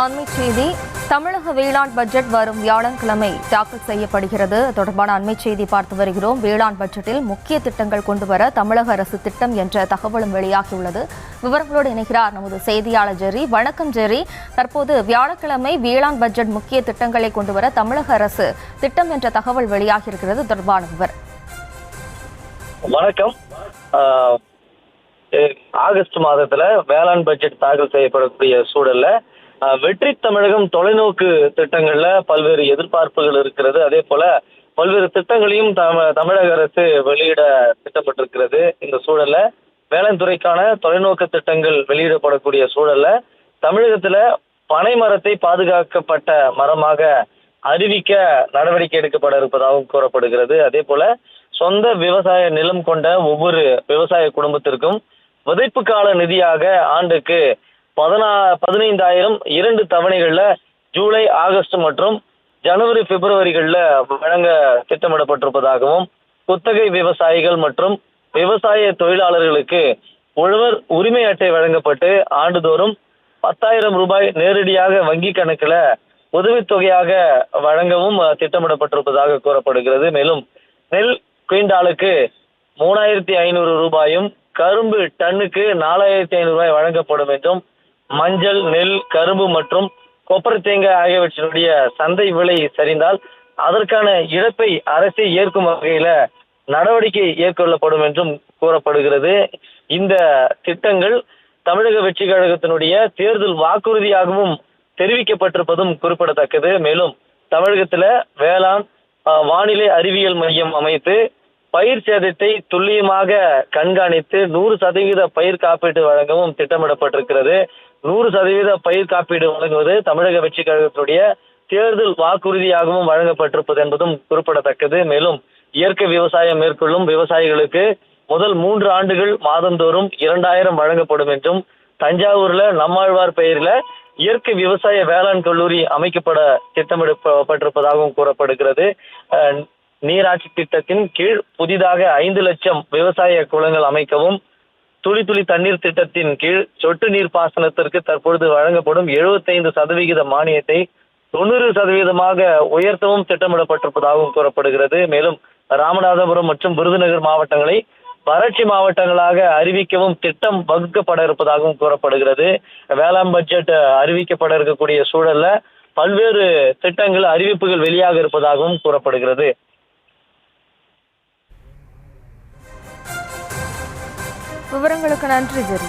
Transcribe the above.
அண்மை செய்தி. தமிழக வேளாண் பட்ஜெட் வரும் வியாழக்கிழமை தாக்கல் செய்யப்படுகிறது. தொடர்பான அண்மை செய்தி பார்த்து வருகிறோம். வேளாண் பட்ஜெட்டில் முக்கிய திட்டங்கள் கொண்டுவர தமிழக அரசு திட்டம் என்ற தகவலும் வெளியாகியுள்ளது. விவரங்களோடு இணைகிறார் நமது செய்தியாளர் ஜெரி. வணக்கம் ஜெரி. தற்போது வியாழக்கிழமை வேளாண் பட்ஜெட் முக்கிய திட்டங்களை கொண்டுவர தமிழக அரசு திட்டம் என்ற தகவல் வெளியாகியிருக்கிறது. தொடர்பான விவரம். வணக்கம். ஆகஸ்ட் மாதத்துல வேளாண் பட்ஜெட் தாக்கல் செய்யப்படக்கூடிய சூழல்ல வெற்றி தமிழகம் தொலைநோக்கு திட்டங்கள்ல பல்வேறு எதிர்பார்ப்புகள் இருக்கிறது. அதே போல பல்வேறு திட்டங்களையும் தமிழக அரசு வெளியிட திட்டமிட்டிருக்கிறது. இந்த சூழல்ல வேளாண் துறைக்கான தொலைநோக்கு திட்டங்கள் வெளியிடப்படக்கூடிய சூழல்ல தமிழகத்துல பனை மரத்தை பாதுகாக்கப்பட்ட மரமாக அறிவிக்க நடவடிக்கை எடுக்கப்பட இருப்பதாகவும் கூறப்படுகிறது. அதே போல சொந்த விவசாய நிலம் கொண்ட ஒவ்வொரு விவசாய குடும்பத்திற்கும் விதைப்பு கால நிதியாக ஆண்டுக்கு 15,000 2 தவணைகள்ல ஜூலை, ஆகஸ்ட் மற்றும் ஜனவரி, பிப்ரவரிகள்ல வழங்க திட்டமிடப்பட்டிருப்பதாகவும், குத்தகை விவசாயிகள் மற்றும் விவசாய தொழிலாளர்களுக்கு உழவர் உரிமை அட்டை வழங்கப்பட்டு ஆண்டுதோறும் 10,000 ரூபாய் நேரடியாக வங்கி கணக்குல உதவித்தொகையாக வழங்கவும் திட்டமிடப்பட்டிருப்பதாக கூறப்படுகிறது. மேலும் நெல் குவிண்டாலுக்கு 3,500 ரூபாயும், கரும்பு டன்னுக்கு 4,500 ரூபாய் வழங்கப்படும் என்றும், மஞ்சள், நெல், கரும்பு மற்றும் கொப்பரை தேங்காய் ஆகியவற்றினுடைய சந்தை விலை சரிந்தால் அதற்கான இழப்பை அரசே ஏற்கும் வகையில நடவடிக்கை ஏற்கொள்ளப்படும் என்றும் கூறப்படுகிறது. இந்த திட்டங்கள் தமிழக வெற்றி கழகத்தினுடைய தேர்தல் வாக்குறுதியாகவும் தெரிவிக்கப்பட்டிருப்பதும் குறிப்பிடத்தக்கது. மேலும் தமிழகத்துல வேளாண் வானிலை அறிவியல் மையம் அமைத்து பயிர் சேதத்தை துல்லியமாக கண்காணித்து 100% பயிர் காப்பீடு வழங்கவும் திட்டமிடப்பட்டிருக்கிறது. 100% பயிர் காப்பீடு வழங்குவது தமிழக வெற்றி கழகத்துடைய தேர்தல் வாக்குறுதியாகவும் வழங்கப்பட்டிருப்பது என்பதும் குறிப்பிடத்தக்கது. மேலும் இயற்கை விவசாயம் மேற்கொள்ளும் விவசாயிகளுக்கு முதல் 3 ஆண்டுகள் மாதந்தோறும் 2,000 வழங்கப்படும் என்றும், தஞ்சாவூர்ல நம்மாழ்வார் பெயரில் இயற்கை விவசாய வேளாண் கல்லூரி அமைக்கப்பட திட்டமிடப்பட்டிருப்பதாகவும் கூறப்படுகிறது. நீராட்சி திட்டத்தின் கீழ் புதிதாக 5 லட்சம் விவசாய குளங்கள் அமைக்கவும், துளி துளி தண்ணீர் திட்டத்தின் கீழ் சொட்டு நீர் பாசனத்திற்கு தற்பொழுது வழங்கப்படும் 75% மானியத்தை 90% உயர்த்தவும் திட்டமிடப்பட்டிருப்பதாகவும் கூறப்படுகிறது. மேலும் ராமநாதபுரம் மற்றும் விருதுநகர் மாவட்டங்களை வறட்சி மாவட்டங்களாக அறிவிக்கவும் திட்டம் வகுக்கப்பட இருப்பதாகவும் கூறப்படுகிறது. வேளாண் பட்ஜெட் அறிவிக்கப்பட இருக்கக்கூடிய சூழல்ல பல்வேறு திட்டங்கள், அறிவிப்புகள் வெளியாக இருப்பதாகவும் கூறப்படுகிறது. விவரங்களுக்கு நன்றி ஜெரி.